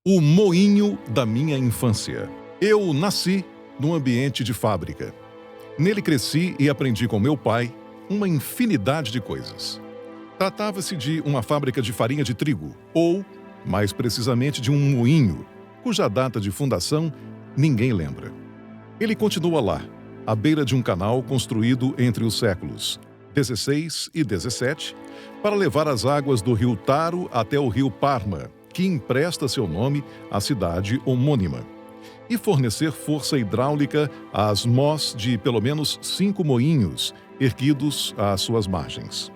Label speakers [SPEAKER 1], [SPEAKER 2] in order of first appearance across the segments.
[SPEAKER 1] O moinho da minha infância. Eu nasci num ambiente de fábrica. Nele cresci e aprendi com meu pai uma infinidade de coisas. Tratava-se de uma fábrica de farinha de trigo, ou, mais precisamente, de um moinho, cuja data de fundação ninguém lembra. Ele continua lá, à beira de um canal construído entre os séculos XVI e XVII, para levar as águas do rio Taro até o rio Parma, que empresta seu nome à cidade homônima, e fornecer força hidráulica às mós de pelo menos 5 moinhos erguidos às suas margens.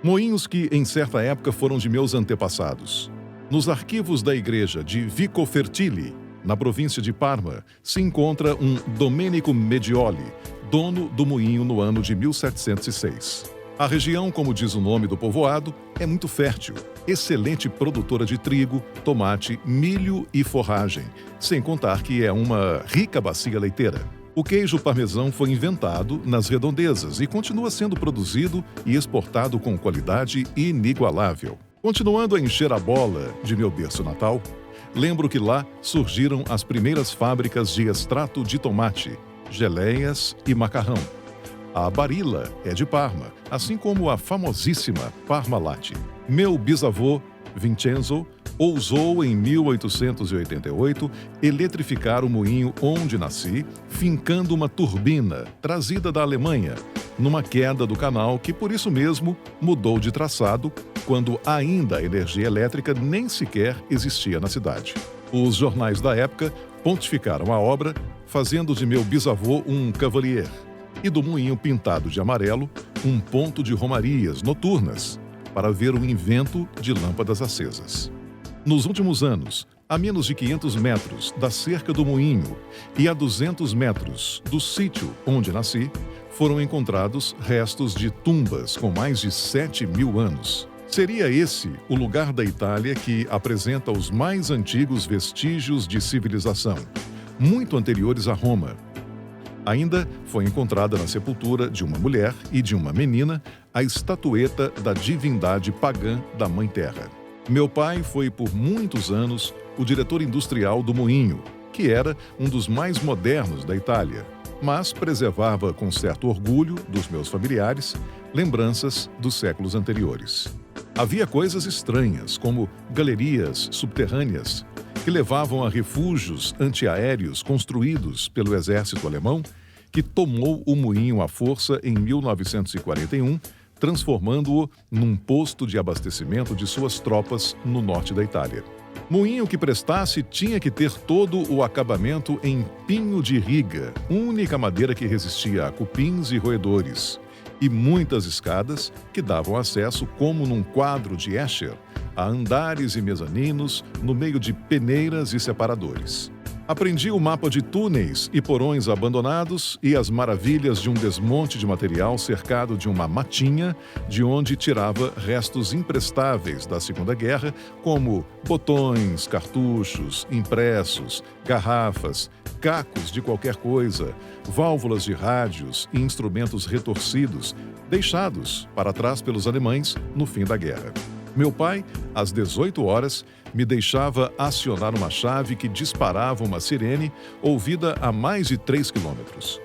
[SPEAKER 1] Moinhos que, em certa época, foram de meus antepassados. Nos arquivos da igreja de Vicofertili, na província de Parma, se encontra um Domenico Medioli, dono do moinho no ano de 1706. A região, como diz o nome do povoado, é muito fértil, excelente produtora de trigo, tomate, milho e forragem, sem contar que é uma rica bacia leiteira. O queijo parmesão foi inventado nas redondezas e continua sendo produzido e exportado com qualidade inigualável. Continuando a encher a bola de meu berço natal, lembro que lá surgiram as primeiras fábricas de extrato de tomate, geleias e macarrão. A Barilla é de Parma, assim como a famosíssima Parmalat. Meu bisavô, Vincenzo, ousou em 1888 eletrificar o moinho onde nasci, fincando uma turbina trazida da Alemanha, numa queda do canal que, por isso mesmo, mudou de traçado, quando ainda a energia elétrica nem sequer existia na cidade. Os jornais da época pontificaram a obra, fazendo de meu bisavô um cavalier, e do moinho pintado de amarelo, um ponto de romarias noturnas, para ver o invento de lâmpadas acesas. Nos últimos anos, a menos de 500 metros da cerca do moinho e a 200 metros do sítio onde nasci, foram encontrados restos de tumbas com mais de 7.000 anos. Seria esse o lugar da Itália que apresenta os mais antigos vestígios de civilização, muito anteriores a Roma. Ainda foi encontrada na sepultura de uma mulher e de uma menina a estatueta da divindade pagã da Mãe Terra. Meu pai foi por muitos anos o diretor industrial do moinho, que era um dos mais modernos da Itália, mas preservava com certo orgulho dos meus familiares lembranças dos séculos anteriores. Havia coisas estranhas, como galerias subterrâneas, que levavam a refúgios antiaéreos construídos pelo exército alemão, que tomou o moinho à força em 1941, transformando-o num posto de abastecimento de suas tropas no norte da Itália. Moinho que prestasse tinha que ter todo o acabamento em pinho de riga, única madeira que resistia a cupins e roedores, e muitas escadas que davam acesso, como num quadro de Escher, a andares e mezaninos no meio de peneiras e separadores. Aprendi o mapa de túneis e porões abandonados e as maravilhas de um desmonte de material cercado de uma matinha, de onde tirava restos imprestáveis da Segunda Guerra, como botões, cartuchos, impressos, garrafas, cacos de qualquer coisa, válvulas de rádios e instrumentos retorcidos, deixados para trás pelos alemães no fim da guerra. Meu pai, às 18 horas, me deixava acionar uma chave que disparava uma sirene ouvida a mais de 3 quilômetros.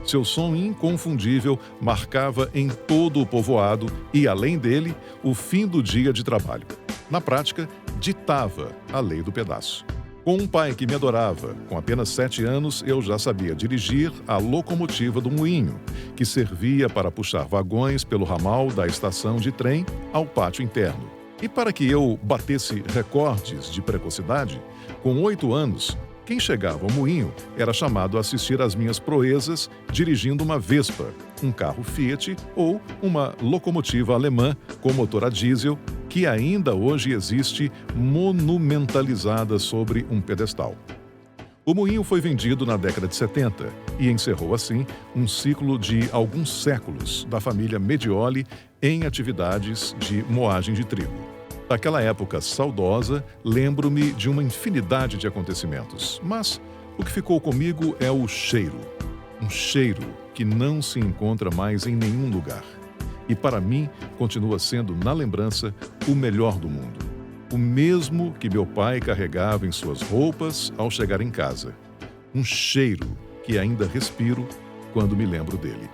[SPEAKER 1] Seu som inconfundível marcava em todo o povoado e, além dele, o fim do dia de trabalho. Na prática, ditava a lei do pedaço. Com um pai que me adorava, com apenas 7 anos, eu já sabia dirigir a locomotiva do moinho, que servia para puxar vagões pelo ramal da estação de trem ao pátio interno. E para que eu batesse recordes de precocidade, com 8 anos, quem chegava ao moinho era chamado a assistir às minhas proezas dirigindo uma Vespa, um carro Fiat ou uma locomotiva alemã com motor a diesel, que ainda hoje existe monumentalizada sobre um pedestal. O moinho foi vendido na década de 70 e encerrou, assim, um ciclo de alguns séculos da família Medioli em atividades de moagem de trigo. Daquela época saudosa, lembro-me de uma infinidade de acontecimentos, mas o que ficou comigo é o cheiro. Um cheiro que não se encontra mais em nenhum lugar. e para mim continua sendo, na lembrança, o melhor do mundo. O mesmo que meu pai carregava em suas roupas ao chegar em casa. Um cheiro que ainda respiro quando me lembro dele.